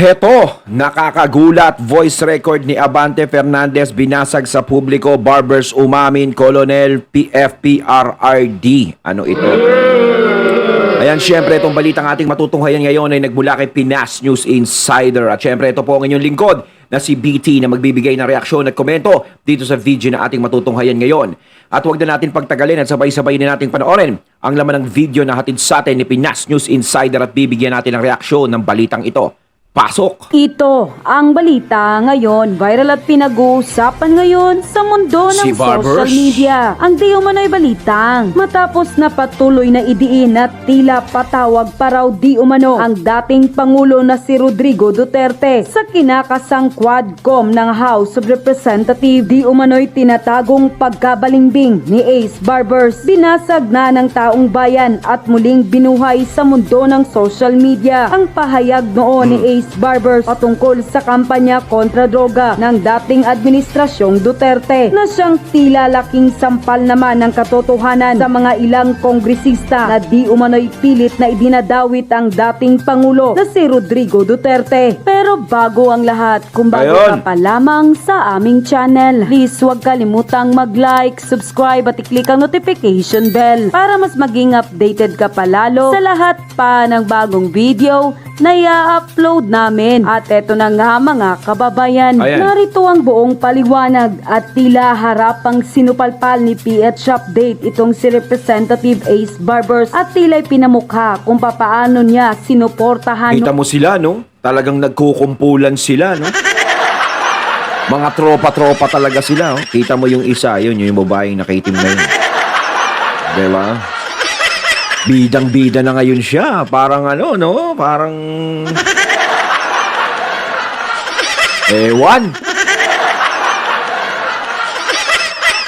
Heto, nakakagulat voice record ni Abante Fernandez binasag sa publiko, barbers umamin, Colonel PFPRRD. Ano ito? Ayan, syempre itong balitang ating matutunghayan ngayon ay nagmula kay Pinas News Insider. At syempre ito po ang inyong lingkod na si BT na magbibigay ng reaksyon at komento dito sa video na ating matutunghayan ngayon. At huwag na natin pagtagalin at sabay-sabay na natin panoorin ang laman ng video na hatid sa atin ni Pinas News Insider at bibigyan natin ng reaksyon ng balitang ito. Pasok! Ito ang balita ngayon. Viral at pinag-uusapan ngayon sa mundo ng Si social Barbers. media. Ang di umano'y balitang matapos na patuloy na idiin at tila patawag pa raw di umano ang dating Pangulo na si Rodrigo Duterte sa kinakasang Quadcom ng House of Representatives. Di umano'y tinatagong pagkabalingbing ni Ace Barbers. Binasag na ng taong bayan at muling binuhay sa mundo ng social media ang pahayag noon ni Ace Barbers patungkol sa kampanya kontra droga ng dating administrasyong Duterte na siyang tila laking sampal naman ng katotohanan sa mga ilang kongresista na di umano'y pilit na idinadawit ang dating Pangulo na si Rodrigo Duterte. Pero bago ang lahat, kung bago ka pa lamang sa aming channel, please huwag kalimutang mag-like, subscribe at i-click ang notification bell para mas maging updated ka palalo sa lahat pa ng bagong video na i-upload namin. At eto na nga mga kababayan, narito ang buong paliwanag at tila harapang sinupalpal ni PH Update itong si Representative Ace Barbers at tila'y pinamukha kung papaano niya sinuportahan. Kita mo sila, no? Talagang nagkukumpulan sila, no? Mga tropa-tropa talaga sila, oh. Kita mo yung isa, yun yung babaeng nakaitim na yun. Diba? Bidang-bida na ngayon siya. Parang ano, no? Parang... Ewan.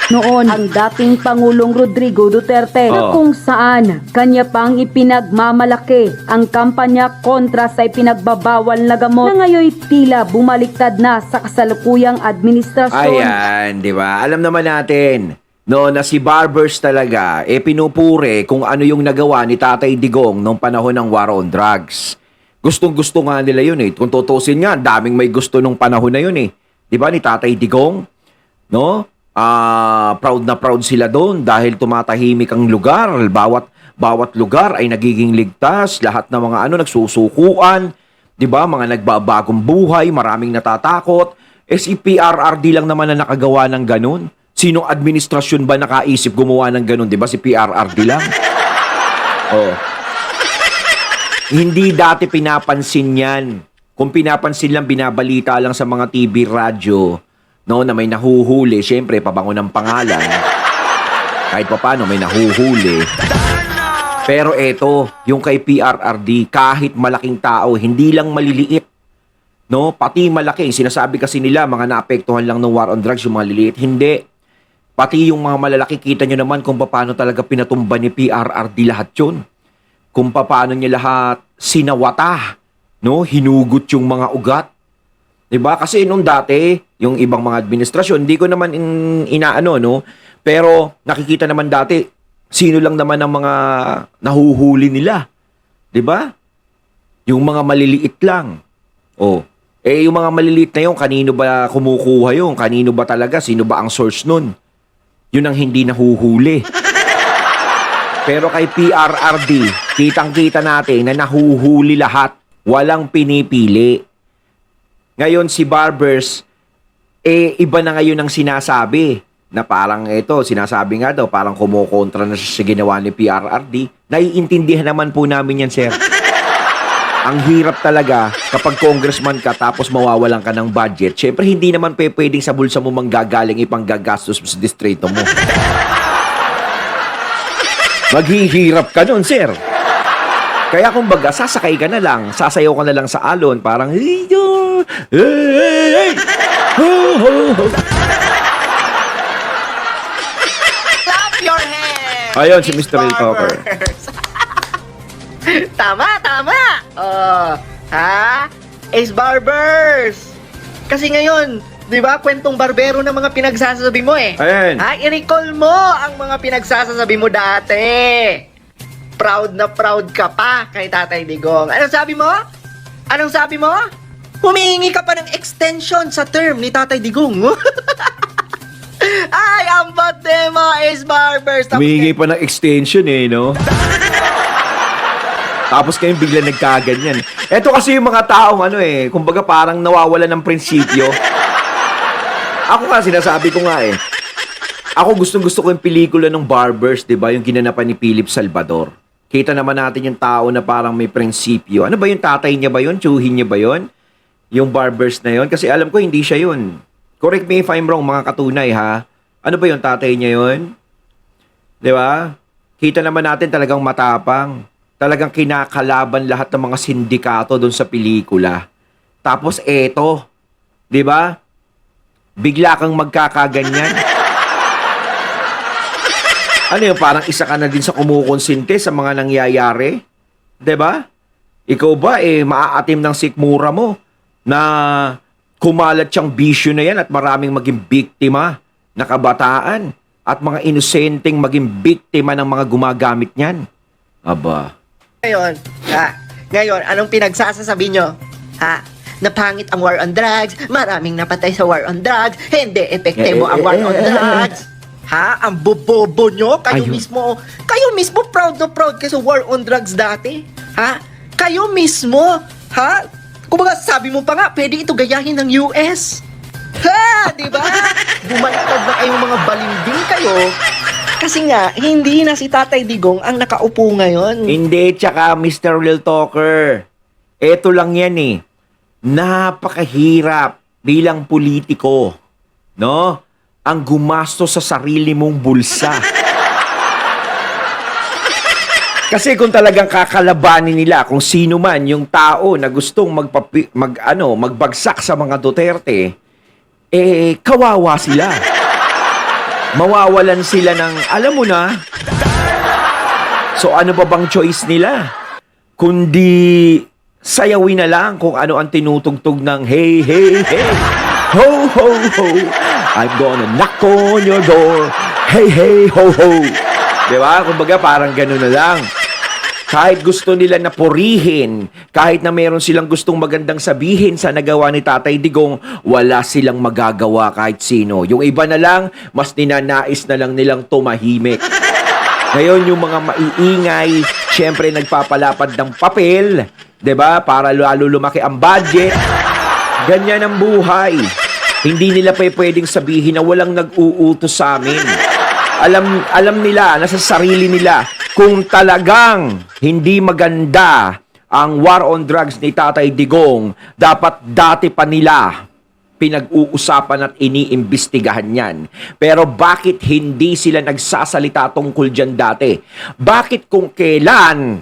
Noon, ang dating Pangulong Rodrigo Duterte na kung saan kanya pang ipinagmamalaki ang kampanya kontra sa ipinagbabawal na gamot na ngayon tila bumaliktad na sa kasalukuyang administrasyon. Ayan, di ba? Alam naman natin, no, na si Barbers talaga, pinupure kung ano yung nagawa ni Tatay Digong nung panahon ng war on drugs. Gustong-gusto nga nila yun eh. Kung tutusin nga, daming may gusto nung panahon na yun eh. Di ba, ni Tatay Digong? No? Proud na proud sila doon dahil tumatahimik ang lugar. Bawat lugar ay nagiging ligtas. Lahat ng mga nagsusukuan. Di ba? Mga nagbabagong buhay. Maraming natatakot. Si PRRD lang naman na nakagawa ng ganun. Sinong administrasyon ba nakaisip gumawa ng ganun? Di ba? Si PRRD lang. Oh. Hindi dati pinapansin yan. Kung pinapansin lang, binabalita lang sa mga TV, radyo, no, na may nahuhuli. Siyempre, pabango ng pangalan. Kahit pa paano, may nahuhuli. Pero eto, yung kay PRRD, kahit malaking tao, hindi lang maliliit. No, pati malaki. Sinasabi kasi nila, mga naapektuhan lang ng war on drugs, yung mga liliit. Hindi. Pati yung mga malalaki, kita nyo naman kung paano talaga pinatumba ni PRRD lahat yun. Kung paano niya lahat sinawata, no? Hinugot yung mga ugat. 'Di ba? Kasi nung dati, yung ibang mga administrasyon, hindi ko naman inaano, no? Pero nakikita naman dati, sino lang naman ang mga nahuhuli nila. 'Di ba? Yung mga maliliit lang. Oh. Yung mga maliliit na yun, kanino ba kumukuha yun? Kanino ba talaga? Sino ba ang source nun? Yun ang hindi nahuhuli. Pero kay PRRD, kitang-kita natin na nahuhuli lahat. Walang pinipili. Ngayon si Barbers, iba na ngayon ang sinasabi. Na parang sinasabi nga daw, parang kumukontra na siya sa ginawa ni PRRD. Naiintindihan naman po namin yan, sir. Ang hirap talaga kapag congressman ka tapos mawawalan ka ng budget. Siyempre, hindi naman pwedeng sa bulsa mo manggagaling ipanggagastos mo sa distrito mo. Maghihirap ka nun, sir. Kaya kumbaga, sasakay ka na lang, sasayaw ka na lang sa alon, parang, Clap your hands! Ayun, si Mr. Real Talker. Tama, tama! Ha? Ace Barbers! Kasi ngayon, di ba, kwentong barbero ng mga pinagsasabi mo eh. Ayan. Ha? I-recall mo ang mga pinagsasabi mo dati. Proud na proud ka pa kay Tatay Digong. Anong sabi mo? Anong sabi mo? Humihingi ka pa ng extension sa term ni Tatay Digong. Ay, ang bate mga Ace Barbers. Tapos Humihingi pa ng extension no? Tapos kayong bigla nagkaganyan. Ito kasi yung mga taong kumbaga parang nawawala ng prinsipyo. Ako nga, sinasabi ko nga Ako gustong-gusto ko yung pelikula ng Barbers, di ba? Yung ginanapan ni Philip Salvador. Kita naman natin yung tao na parang may prinsipyo. Ano ba yung tatay niya ba yun? Tsuhin niya ba yun? Yung Barbers na yun? Kasi alam ko hindi siya yun. Correct me if I'm wrong, mga katunay ha. Ano ba yung tatay niya yun? Di ba? Kita naman natin talagang matapang. Talagang kinakalaban lahat ng mga sindikato doon sa pelikula. Tapos eto, 'di ba? Bigla kang magkakaganyan. Ano yun, parang isa ka na din sa kumukonsinte sa mga nangyayari? 'Di ba? Ikaw ba maaatim ng sikmura mo na kumalat siyang bisyo na yan at maraming maging biktima na kabataan at mga inosenteng maging biktima ng mga gumagamit niyan? Aba. Ngayon, anong pinagsasasabi nyo? Napangit ang war on drugs, maraming napatay sa war on drugs, hindi epektibo ang war on drugs. Ang bobobo nyo, kayo mismo proud na proud kayo sa war on drugs dati. Kayo mismo, kumbaga sabi mo pa nga, pwede ito gayahin ng US. Di ba? Bumaliktad na kayong mga balimbing kayo. Kasi nga, hindi na si Tatay Digong ang nakaupo ngayon. Hindi, tsaka Mr. Lil Talker. Eto lang yan Napakahirap bilang politiko, no? Ang gumasto sa sarili mong bulsa. Kasi kung talagang kakalabanin nila kung sino man yung tao na gustong magbagsak sa mga Duterte, kawawa sila. Mawawalan sila ng, alam mo na. So ano ba bang choice nila? Kundi sayawin na lang kung ano ang tinutugtog ng hey, hey, hey, ho, ho, ho, I'm gonna knock on your door, hey, hey, ho, ho. Diba? Kumbaga parang gano'n na lang. Kahit gusto nila na purihin, kahit na meron silang gustong magandang sabihin sa nagawa ni Tatay Digong, wala silang magagawa kahit sino. Yung iba na lang, mas ninanais na lang nilang tumahimik. Ngayon, yung mga maiingay, syempre nagpapalapad ng papel, 'di ba? Para lalo lumaki ang budget. Ganyan ang buhay. Hindi nila pwedeng sabihin na walang nag-uutos sa amin. Alam nila, nasa sarili nila, kung talagang hindi maganda ang war on drugs ni Tatay Digong, dapat dati pa nila pinag-uusapan at iniimbestigahan yan. Pero bakit hindi sila nagsasalita tungkol dyan dati? Bakit kung kailan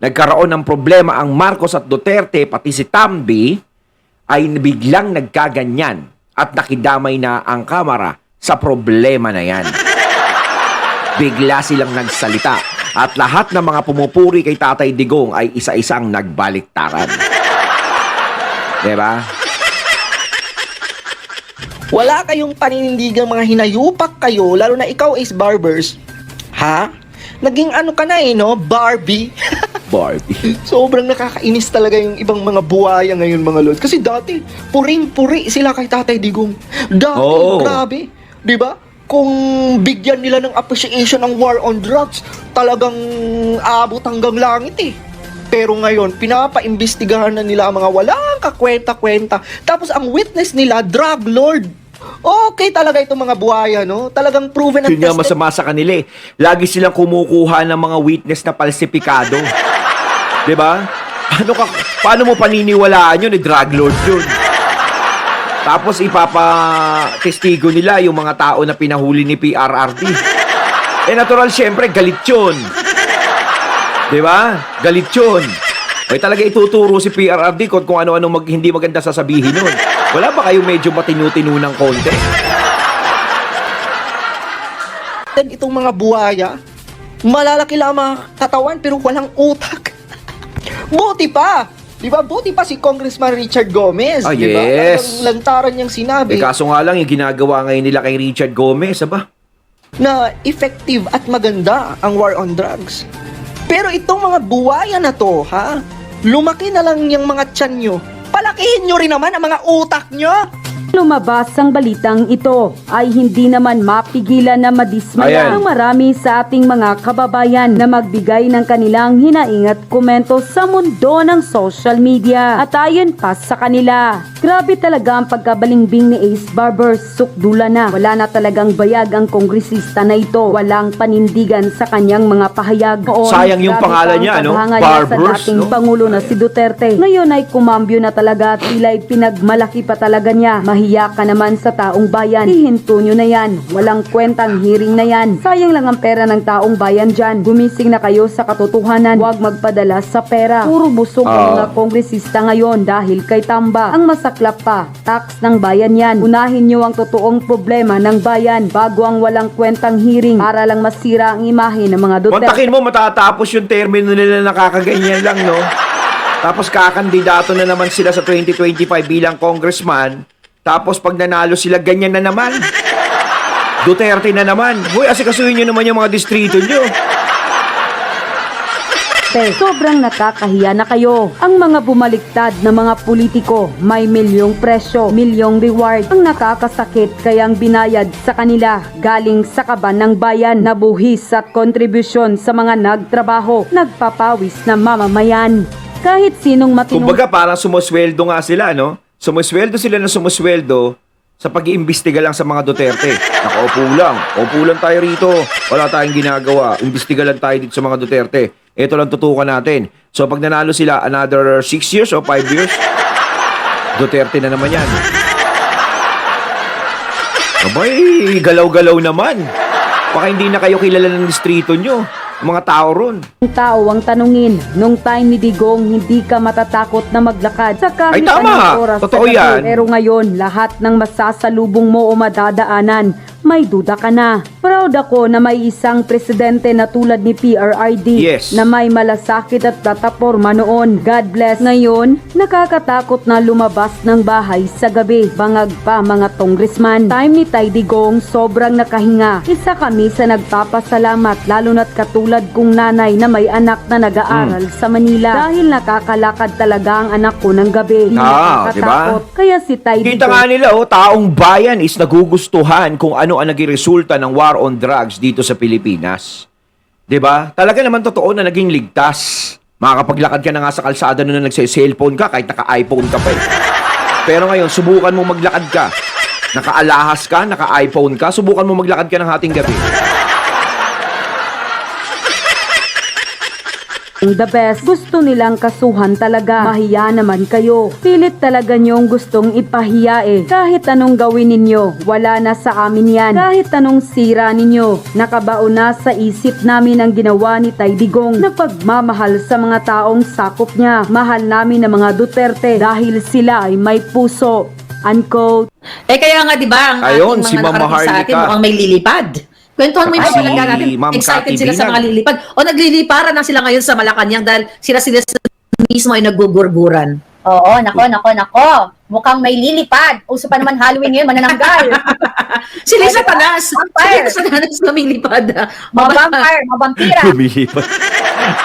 nagkaroon ng problema ang Marcos at Duterte, pati si Tambi, ay biglang nagkaganyan at nakidamay na ang Kamara sa problema na yan? Bigla silang nagsalita at lahat ng mga pumupuri kay Tatay Digong ay isa-isang nagbaliktaran. Diba? Wala kayong paninindigang mga hinayupak kayo, lalo na ikaw Ace Barbers. Naging ano ka na Barbie. Barbie. Sobrang nakakainis talaga yung ibang mga buhaya ngayon mga lods. Kasi dati, puring-puri sila kay Tatay Digong. Dati, grabe. Diba? Kung bigyan nila ng appreciation ang war on drugs, talagang abot hanggang langit Pero ngayon, pinapaimbestigahan na nila ang mga walang kakwenta-kwenta. Tapos ang witness nila, drug lord. Okay talaga itong mga buhaya, Talagang proven at Yun nga masama sa kanila Lagi silang kumukuha ng mga witness na palsipikado. Diba? Paano mo paniniwalaan yun? Drug lord yun. Tapos ipapatestigo nila yung mga tao na pinahuli ni PRRD. Natural syempre, galit yun. Diba? Galit yun. Talaga ituturo si PRRD kung ano-ano hindi maganda sasabihin nun. Wala ba kayo medyo matinu-tinu ng konti? Itong mga buhaya, malalaki lang mga katawan pero walang utak. Buti pa! Diba? Buti pa si Congressman Richard Gomez. Diba? Yes. Lantaran niyang sinabi. Kaso nga lang, yung ginagawa ngayon nila kay Richard Gomez, na effective at maganda ang war on drugs. Pero itong mga buhaya na to, lumaki na lang yung mga tiyan nyo. palakihin nyo rin naman ang mga utak nyo. Lumabas ang balitang ito ay hindi naman mapigilan na madismaya Ayan. ng marami sa ating mga kababayan na magbigay ng kanilang hinaing at komento sa mundo ng social media. At ayon pa sa kanila, grabe talaga ang pagkabalingbing ni Ace Barber. Sukdula na. Wala na talagang bayag ang kongresista na ito. Walang panindigan sa kanyang mga pahayag. Noon, Sayang yung grabe pangalan pa ang niya, ano? paghanga niya Barbers, sa dating no? Pangulo na si Duterte. Ngayon ay kumambyo na talaga at tila'y pinagmalaki pa talaga niya. Mahiya ka naman sa taong bayan. Hihinto nyo na yan. Walang kwentang hearing na yan. Sayang lang ang pera ng taong bayan dyan. Gumising na kayo sa katotohanan. Huwag magpadala sa pera. Puro busog ang mga kongresista ngayon dahil kay Tamba. Ang masaklap pa, tax ng bayan yan. Unahin nyo ang totoong problema ng bayan bago ang walang kwentang hearing para lang masira ang imahe ng mga Duterte. Montakin mo, matatapos yung termino nila nakakaganyan lang, no? Tapos kakandidato na naman sila sa 2025 bilang congressman. Tapos pag nanalo sila, ganyan na naman. Duterte na naman. Hoy, asikasuhin nyo naman yung mga distrito nyo. Sobrang nakakahiya na kayo. Ang mga bumaliktad na mga politiko, may milyong presyo, milyong reward. Ang nakakasakit kayang binayad sa kanila galing sa kaban ng bayan na buhis at kontribusyon sa mga nagtrabaho, nagpapawis na mamamayan. Kahit sinong matinong Kumbaga, parang sumusweldo nga sila, no? Sumusweldo sila na sumusweldo sa pag-iimbestiga lang sa mga Duterte. Nakaupo lang. Upo lang tayo rito. Wala tayong ginagawa. Imbestiga lang tayo dito sa mga Duterte. Ito lang tutukan natin. So, pag nanalo sila, another 6 years o 5 years, Duterte na naman yan. Abay, galaw-galaw naman. Baka hindi na kayo kilala ng distrito nyo. Mga tao ron. tao ang tanungin. Nung time ni Digong, hindi ka matatakot na maglakad sa kahit Ay, tama. anong oras. Totoo sa gabi. yan. Pero ngayon, lahat ng masasalubong mo o madadaanan, may duda ka na. Proud ako na may isang presidente na tulad ni PRRD Yes. na may malasakit at tataporma noon. God bless. Ngayon, nakakatakot na lumabas ng bahay sa gabi. Bangag pa mga congressman. Time ni Tay Digong, sobrang nakahinga. Isa kami sa nagpapasalamat lalo na't katulad kong nanay na may anak na nag-aaral sa Manila. Dahil nakakalakad talaga ang anak ko ng gabi. Hindi nakakatakot. Kaya si Tay Kita Digong nga nila, taong bayan is nagugustuhan kung ano ang naging resulta ng war on drugs dito sa Pilipinas. 'Di ba? Talaga naman totoo na naging ligtas. Makakapaglakad ka na nga sa kalsada nung nagse-cellphone ka kahit naka-iPhone ka pa. Pero ngayon, subukan mo maglakad ka. Naka-alahas ka, naka-iPhone ka, subukan mo maglakad ka ng hating gabi. the best. Gusto nilang kasuhan talaga. Mahiya naman kayo. Pilit talaga nyong gustong ipahiya eh. Kahit anong gawin ninyo, wala na sa amin yan. Kahit anong sira ninyo, nakabaon na sa isip namin ang ginawa ni Tay Digong na pagmamahal sa mga taong sakop niya. Mahal namin ang mga Duterte dahil sila ay may puso. Unquote. Kaya nga 'di ba ang Ayun, ating si mga Mama nakarating sa atin Harlika. mukhang may lilipad. Kwentuhan mo yung Saka si talaga natin. Ma'am Excited Cathy sila sa Binan. mga lilipad. O nagliliparan na sila ngayon sa Malacanang dahil sila mismo ay naggugurguran. Oo, nako. Mukhang may lilipad. Uso pa naman Halloween ngayon, manananggal. Sila sa tanas. Vampire. Sila sa tanas lumilipad. Mga vampire, mga vampira. Lumilipat.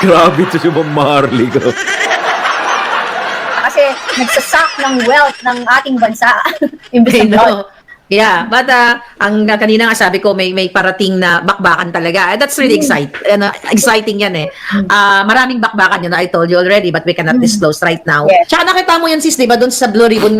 Grabe to si Ma'am Marley ko. Kasi nagsasak ng wealth ng ating bansa. Imbis I na blood. know. Yeah, but ang kanina nga sabi ko may parating na bakbakan talaga. That's really exciting yan eh. Maraming bakbakan yun, I told you already, but we cannot disclose right now. Yes. Tsaka nakita mo yun sis, di ba, doon sa Blue Ribbon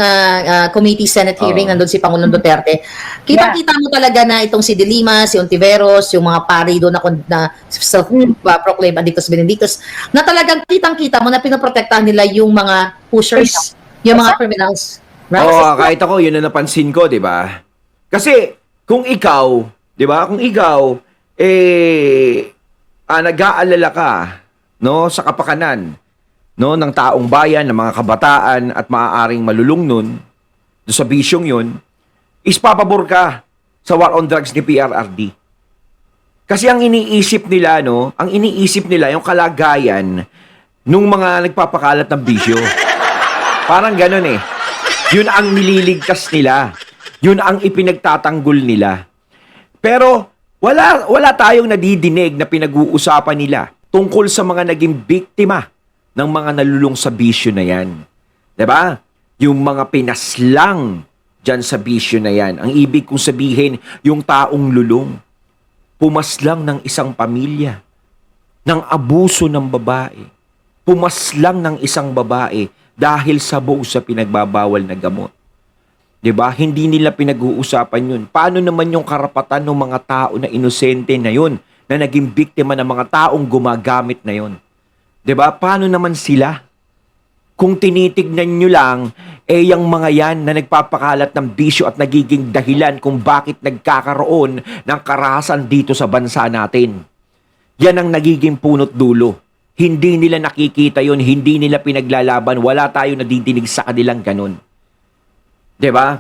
Committee Senate hearing, nandun si Pangulong Duterte. Kita mo talaga na itong si De Lima, si Ontiveros, yung mga pari doon na self-proclaimed addictos benedictos, na talagang kitang-kita mo na pinoprotektahan nila yung mga pushers, yung mga criminals. Right? Oo, kahit ako, yun na napansin ko, di ba? Kasi, kung ikaw, di ba, nag-aalala ka, no, sa kapakanan, no, ng taong bayan, ng mga kabataan, at maaaring malulung nun, do sa bisyong yun, is papabor ka sa war on drugs ni PRRD. Kasi ang iniisip nila, no, yung kalagayan nung mga nagpapakalat ng bisyo. Parang ganun eh. Yun ang nililigtas nila. Yun ang ipinagtatanggol nila. Pero wala tayong nadidinig na pinag-uusapan nila tungkol sa mga naging biktima ng mga nalulung sa bisyo na yan. 'Di ba? yung mga pinaslang dyan sa bisyo na yan. Ang ibig kong sabihin, yung taong lulong, pumaslang ng isang pamilya, ng abuso ng babae, pumaslang ng isang babae dahil sabo sa pinagbabawal na gamot. 'Di ba? Hindi nila pinag-uusapan yun. Paano naman yung karapatan ng mga tao na inosente na yun, na naging biktima ng mga taong gumagamit na yun? 'Di ba? Paano naman sila? Kung tinitignan nyo lang, yung mga yan na nagpapakalat ng bisyo at nagiging dahilan kung bakit nagkakaroon ng karahasan dito sa bansa natin. Yan ang nagiging punot dulo. Hindi nila nakikita yun, hindi nila pinaglalaban, wala tayo nadidinig sa kanilang ganun. 'Di ba?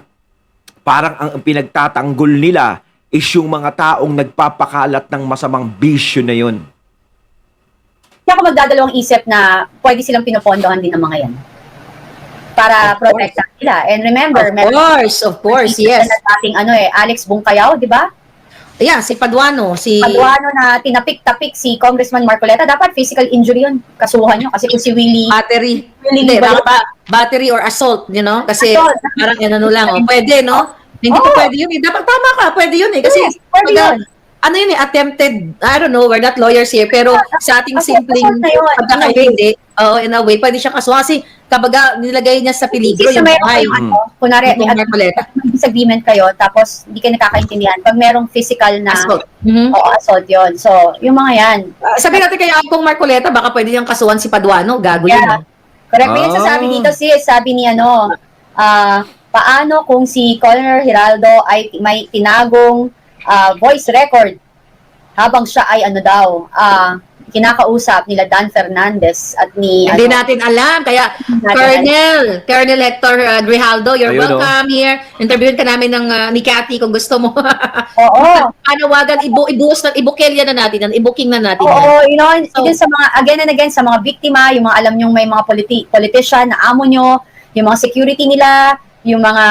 Parang ang pinagtatanggol nila is yung mga taong nagpapakalat ng masamang bisyo na yun. Kaya ako magdadalawang isip na pwede silang pinopondohan din ng mga yan. Para protektahan nila. And remember, Of course, yes. na dating Alex Bungkayaw, di ba? Yeah, si Paduano, si... Paduano na tinapik-tapik si Congressman Marcoleta, dapat physical injury yun. Kasuhan nyo. Kasi kung si Willie... Battery. Willie Hindi, Libayo- battery or assault, you know? Kasi Assault. parang ano lang, pwede, no? Hindi pa Oo. pwede yun eh. Dapat tama ka, pwede yun eh. Kasi, Yes, pwede yun. ano yun eh, attempted, I don't know, we're not lawyers here, pero sa ating Kasi simpleng assault na yun, pagkakaintindi, in a way, pwede siya kasuha. Kasi, kabaga, nilagay niya sa peligro Kasi yung mayroon buhay. kayong kunwari, Itong may Marcoleta. disagreement kayo, tapos hindi kayo nakakaintindihan. Pag merong physical na Assault. Mhm. assault yun. So, yung mga yan. Sabi natin kay Akong Marcoleta, baka pwede niyang kasuhan si Paduano, gago yun. Yeah. Correct mo yung sasabi dito, sis. Sabi ni paano kung si Colonel Hiraldo ay may tinagong voice record habang siya ay kinakausap nila Dan Fernandez at ni... Hindi natin alam. Kaya, Colonel Hector Grijaldo, you're Ayun, welcome here. Interviewin ka namin ni Cathy kung gusto mo. Oo. Panawagan, ibuhos na, ibukilya na natin yan, ibuking na natin yan. Oo, So- yun sa mga, again and again, sa mga biktima, yung mga alam nyong may mga politician na amo nyo, yung mga security nila, yung mga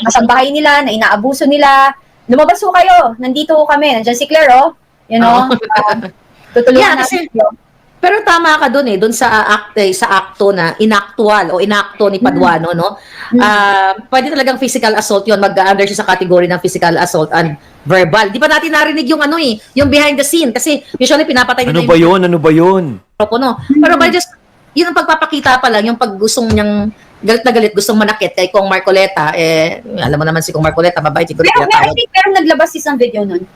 kasambahay nila na inaabuso nila, lumabas ho kayo. Nandito ho kami. Nandiyan si Claire, oh. You know? Tutulungan Yeah, kasi- natin kayo. Pero tama ka dun dun sa akto na inaktual o inakto ni Paduano, no? Pwede talagang physical assault yun, mag-under siya sa category ng physical assault and verbal. Di pa natin narinig yung yung behind the scene kasi usually pinapatay nila Ano ba yun? Ano ba yun? mikropono. Pero by just, yun ang pagpapakita pa lang, yung pag gustong niyang galit na galit, gustong manakit kay Kong Marcoleta, alam mo naman si Kong Marcoleta, mabait, siguro I tinatawag. think meron naglabas isang video nun.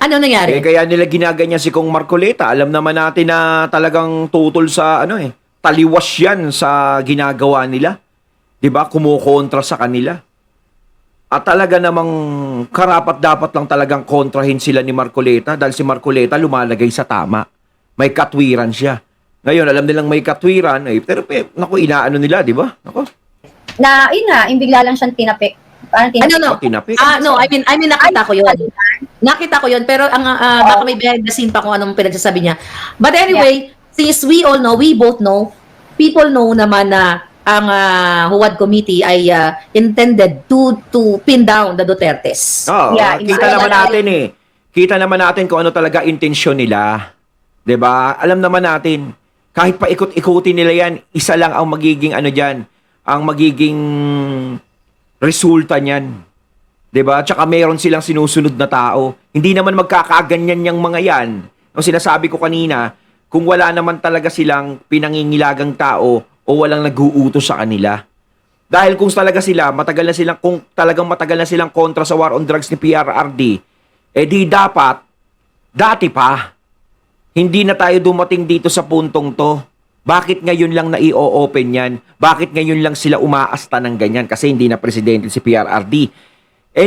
Ano nangyari? Kaya nila ginaganyan si Kong Marcoleta. Alam naman natin na talagang tutol sa taliwas yan sa ginagawa nila. 'Di ba? Kumukontra sa kanila. At talaga namang karapat dapat lang talagang kontrahin sila ni Marcoleta dahil si Marcoleta lumalagay sa tama. May katwiran siya. Ngayon, alam nilang may katwiran, pero naku, inaano nila, 'di ba? Naku, Na, yun nga, yung bigla lang siyang tinapik. Parang tinapik. No. tinapik. No, I mean nakita ko 'yun. Nakita ko 'yun, pero ang baka may behind the scene pa kung anong pinagsasabi niya. But anyway, since we all know, we both know, people know naman na ang Huwad Committee ay intended to pin down the Dutertes. Oo, Yeah, kita naman natin Kita naman natin kung ano talaga intensyon nila. 'Di ba? Alam naman natin, kahit pa ikot-ikutin nila 'yan, isa lang ang magiging diyan, ang magiging resulta niyan. 'Di ba? Tsaka mayroon silang sinusunod na tao. Hindi naman magkakaganyan yang mga 'yan. Ang sinasabi ko kanina, kung wala naman talaga silang pinangingilagang tao o walang nag-uutos sa kanila. Dahil kung talaga sila, kung talagang matagal na silang kontra sa war on drugs ni PRRD, di dapat, dati pa, hindi na tayo dumating dito sa puntong to. Bakit ngayon lang na i-open yan? Bakit ngayon lang sila umaasta ng ganyan? Kasi hindi na presidente si PRRD.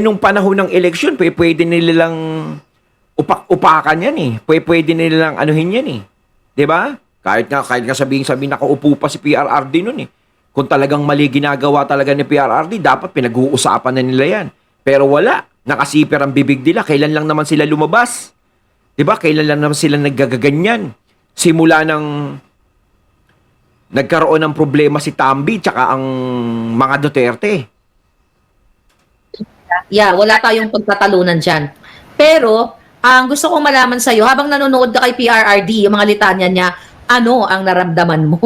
Nung panahon ng eleksyon, pwede nilang upakan yan Pwede nilang anuhin yan 'Di ba? Kahit nga sabihin nakaupo pa si PRRD nun Kung talagang mali ginagawa talaga ni PRRD, dapat pinag-uusapan na nila yan. Pero wala. Nakasiper ang bibig nila. Kailan lang naman sila lumabas? 'Di ba? Kailan lang naman sila naggagaganyan? Simula ng nagkaroon ng problema si Tambi tsaka ang mga Duterte. Yeah, wala tayong pagtatalunan dyan. Pero, ang gusto kong malaman sa'yo, habang nanonood ka kay PRRD, yung mga litanya niya, ano ang naramdaman mo?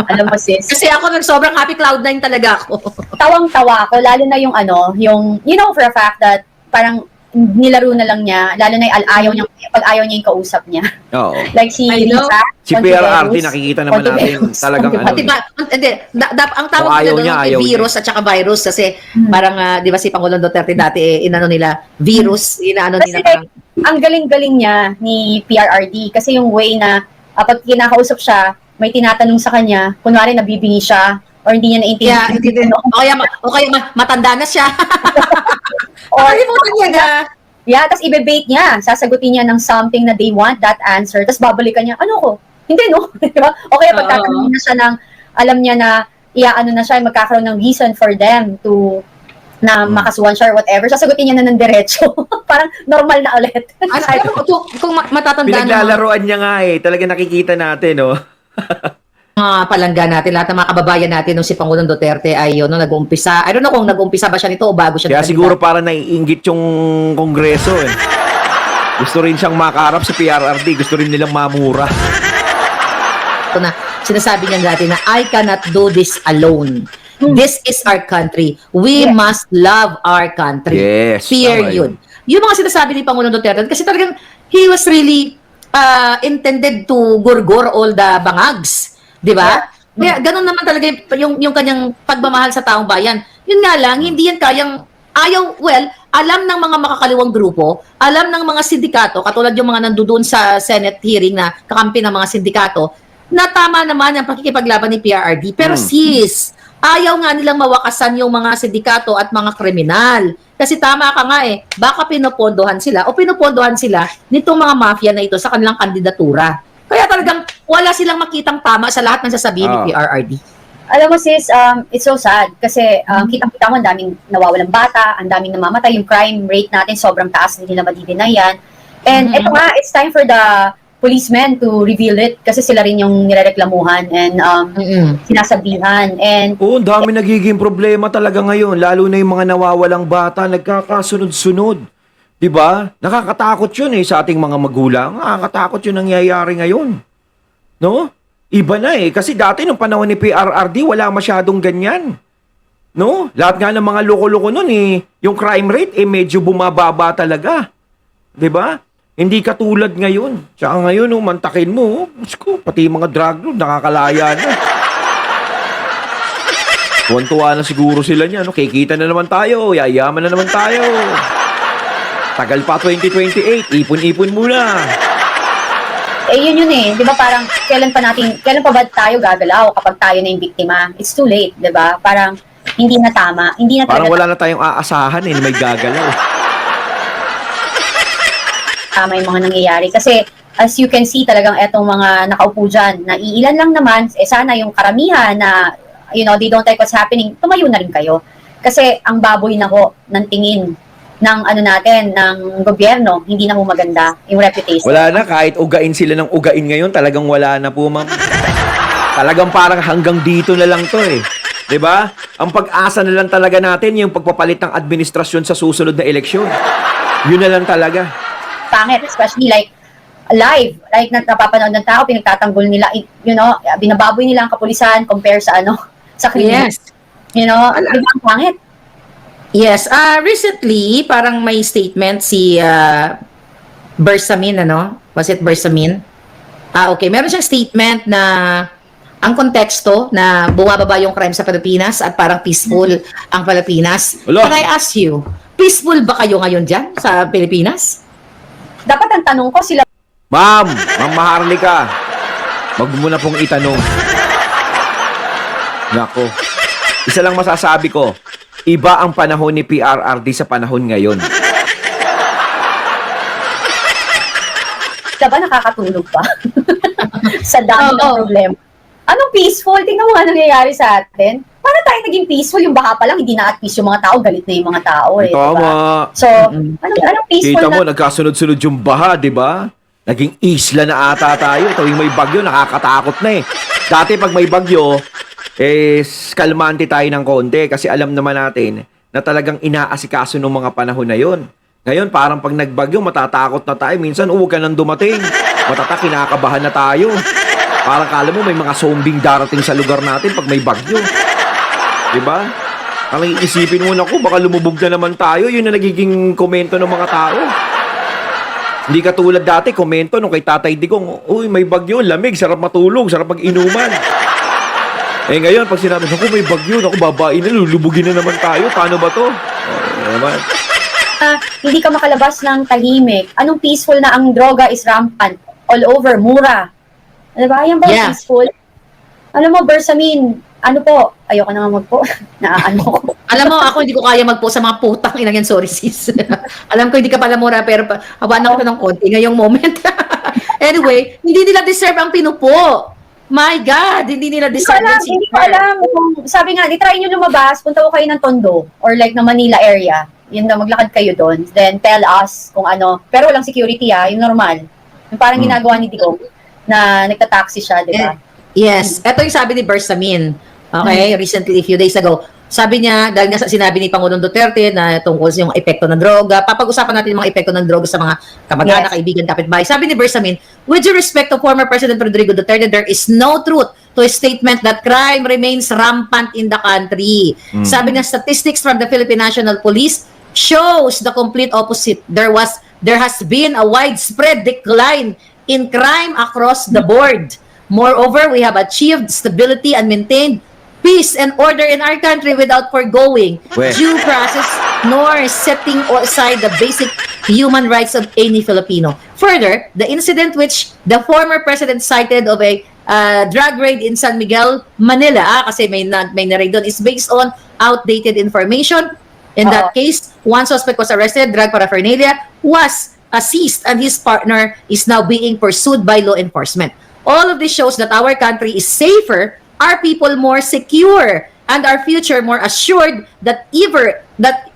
Alam mo sis, Kasi ako sobrang happy cloud9 talaga ako. tawang-tawa ako, lalo na yung yung, you know for a fact that parang nilaro na lang niya, lalo na yung ayaw niya, pag ayaw niya yung kausap niya. Oo. Like si I know. Risa, Si PRRD, Contiveros. nakikita naman natin Contiveros. talagang ano. Pati ba, hindi, ang tawag Kung ayaw nila niya, doon ayaw ay virus at saka virus kasi parang, di ba si Pangulong Duterte dati, inano nila, virus, inaano Kasi nila parang, ang galing-galing niya ni PRRD kasi yung way na pag kinakausap siya, may tinatanong sa kanya, kunwari nabibingi siya or hindi niya yeah, naintindihan. o kaya matanda na siya. Or, Kalimutan niya na. yeah, tapos ibe-bait niya. Sasagutin niya ng something na they want that answer. Tapos babalikan niya, ano ko? Hindi, no? Diba? O kaya pagtatanong na siya ng, alam niya na, iaano na siya, magkakaroon ng reason for them to na makasuhan siya or whatever, sasagutin niya na ng diretso. Parang normal na ulit. Kung matatanda na Pinaglalaroan niya nga eh. Talaga nakikita natin, oh. mga palangga natin, lahat ng mga kababayan natin nung si Pangulong Duterte ay yun, no, nag-uumpisa. I don't know kung nag-uumpisa ba siya nito o bago siya. Kaya nagkandida. siguro para naiinggit yung kongreso eh. Gusto rin siyang makaharap sa PRRD. Gusto rin nilang mamura. Ito na, sinasabi niya dati na, I cannot do this alone. This is our country. We must love our country. Yes, Period. Yung mga sinasabi ni Pangulong Duterte, kasi talagang he was really intended to gurgur all the bangags. Di ba? Kaya ganun naman talaga yung kanyang pagmamahal sa taong bayan. Yun nga lang, hindi yan kayang alam ng mga makakaliwang grupo, alam ng mga sindikato, katulad yung mga nandoon sa Senate hearing na kakampi ng mga sindikato, na tama naman ang pakikipaglaban ni PRRD. Pero sis, ayaw nga nilang mawakasan yung mga sindikato at mga kriminal. Kasi tama ka nga eh, baka pinopondohan sila nitong mga mafia na ito sa kanilang kandidatura. Kaya talagang wala silang makitang tama sa lahat ng sasabihin ni PRRD. Alam mo sis, it's so sad kasi kitang-kita mo ang daming nawawalang bata, ang daming namamatay, yung crime rate natin sobrang taas, hindi nila madidinay yan. And ito nga, it's time for the policemen to reveal it kasi sila rin yung nirereklamuhan and sinasabihan. And Oo, ang dami nagiging problema talaga ngayon. Lalo na yung mga nawawalang bata, nagkakasunod-sunod. Diba? Nakakatakot yun eh sa ating mga magulang. Nakakatakot yun nangyayari ngayon. No? Iba na eh. Kasi dati nung panahon ni PRRD, wala masyadong ganyan. No? Lahat nga ng mga loko-loko nun eh, yung crime rate eh medyo bumababa talaga. Diba? Hindi katulad ngayon. Tsaka ngayon, oh, mantakin mo, oh, pati mga drug lord, nakakalaya na. Tuwan-tuwa na siguro sila niya, no? Kikita na naman tayo, yayaman na naman tayo. Tagal pa 2028, ipon-ipon muna. yun eh, 'di ba parang kailan pa ba tayo gagalaw kapag tayo na yung biktima? It's too late, 'di ba? Parang hindi na tama, hindi na Parang talaga wala na tayong aasahan eh, na may gagalaw. tama yung mga nangyayari. Kasi as you can see talagang etong mga nakaupo dyan, na iilan lang naman, sana yung karamihan na, they don't like what's happening, tumayo na rin kayo. Kasi ang baboy na ho ng tingin ng natin, ng gobyerno, hindi na ho maganda yung reputation. Wala na, kahit ugain sila ng ugain ngayon, talagang wala na po, ma'am. Talagang parang hanggang dito na lang to eh. 'Di ba? Ang pag-asa na lang talaga natin yung pagpapalit ng administrasyon sa susunod na eleksyon. Yun na lang talaga. Pangit, especially like live, like napapanood ng tao, pinagtatanggol nila, binababoy nila ang kapulisan compare sa sa krimen. Yes. Di ba ang pangit? Yes. Recently, parang may statement si Bersamin, Was it Bersamin? Okay. Meron siyang statement na ang konteksto na bumababa yung crime sa Pilipinas at parang peaceful ang Pilipinas. Wala. Can I ask you, peaceful ba kayo ngayon dyan sa Pilipinas? Dapat ang tanong ko, sila Ma'am Maharlika, wag mo na pong itanong. Nako. Isa lang masasabi ko, iba ang panahon ni PRRD sa panahon ngayon. ba nakakatulog pa? Sa dami ng Oo. problema. Anong peaceful? Tingnan mo nga nangyayari sa atin. Paano tayo naging peaceful? Yung baka pa lang, hindi na at peace yung mga tao. Galit na yung mga tao eh. Tama. Diba? So, anong peaceful Kita mo, na? nagkasunod-sunod yung baha, di ba? Naging isla na ata tayo. Tuwing may bagyo, nakakatakot na eh. Dati pag may bagyo, kalmante tayo ng konti kasi alam naman natin na talagang inaasikaso ng mga panahon na yon. Ngayon, parang pag nagbagyo, matatakot na tayo. Minsan, huwag ka nang dumating. Kinakabahan na tayo. Parang kala mo may mga zombing darating sa lugar natin pag may bagyo. Diba? Ang iisipin mo na ko, baka lumubog na naman tayo. Yun na nagiging komento ng mga tao. Hindi katulad dati, komento nung kay Tatay Digong, uy, may bagyo, lamig, sarap matulog, sarap mag-inuman. Eh ngayon, pag sinabi, naku, may bagyo, naku, babae na, lulubugin na naman tayo. Paano ba to? Naman. Hindi ka makalabas ng tahimik. Anong peaceful na ang droga is rampant all over, mura. Ano ba? Yan ba Yeah. peaceful? Alam mo, Bersamin, ano po? Ayoko na nga magpo. Naano ko. Alam mo, ako hindi ko kaya magpo sa mga putang ina yan. Sorry, sis. Alam ko hindi ka pala mura, pero hawakan ako ng konti ngayong moment. Anyway, hindi nila deserve ang pinupo. My God, hindi nila deserve yung Hindi ko CR. alam. Sabi nga, try nyo lumabas, punta ko kayo ng Tondo or like na Manila area. Yun na, maglakad kayo doon. Then tell us kung ano. Pero walang security yung normal. Yung parang ginagawa ni Digong na nagta-taxi siya, di ba? Yes. Ito yung sabi ni Bersamin. Okay, recently, a few days ago. Sabi niya, dahil nga sa sinabi ni Pangulong Duterte na tungkol sa yung epekto ng droga, papag-usapan natin yung mga epekto ng droga sa mga kamag-anak, Yes. kaibigan, kapitbahay. Sabi ni Bersamin, with due respect to former President Rodrigo Duterte, there is no truth to his statement that crime remains rampant in the country. Sabi niya, statistics from the Philippine National Police shows the complete opposite. There has been a widespread decline in crime across the board. Moreover, we have achieved stability and maintained peace and order in our country without foregoing Weh. due process nor setting aside the basic human rights of any Filipino. Further, the incident which the former president cited of a drug raid in San Miguel, Manila, kasi may na-raid doon, is based on outdated information. In that case, one suspect was arrested, drug paraphernalia was seized, and his partner is now being pursued by law enforcement. All of this shows that our country is safer, our people more secure, and our future more assured that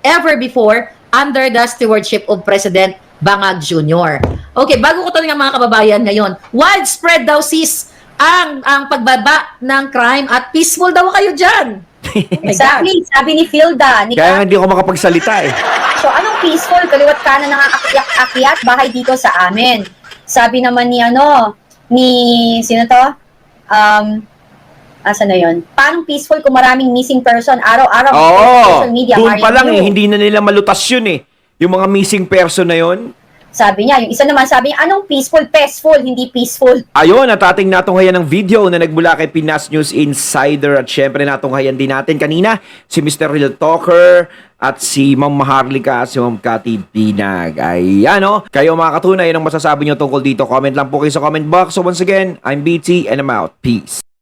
ever before under the stewardship of President Bangag Jr. Okay, bago ko tanong mga kababayan ngayon, widespread daw sis ang pagbaba ng crime at peaceful daw kayo dyan. Exactly. Sabi ni Filda. Kaya nga hindi ako makapagsalita eh. So, anong peaceful? Kaliwat kanan ng akyat bahay dito sa amin. Sabi naman ni sino to? Asa na yun? Paano peaceful kung maraming missing person araw-araw sa social media? Doon pa lang Mario Q. hindi na nila malutas yun eh. Yung mga missing person na yun. Sabi niya, yung isa naman sabi niya, anong peaceful? Peaceful, hindi peaceful. Ayun, at ating natunghayan ng video na nagmula kay Pinas News Insider at syempre natunghayan din natin kanina si Mr. Real Talker at si Ma'am Maharlika at si Ma'am Cathy Binag. Ayan o, kayo mga katunay, anong masasabi nyo tungkol dito? Comment lang po kayo sa comment box. So once again, I'm BT and I'm out. Peace.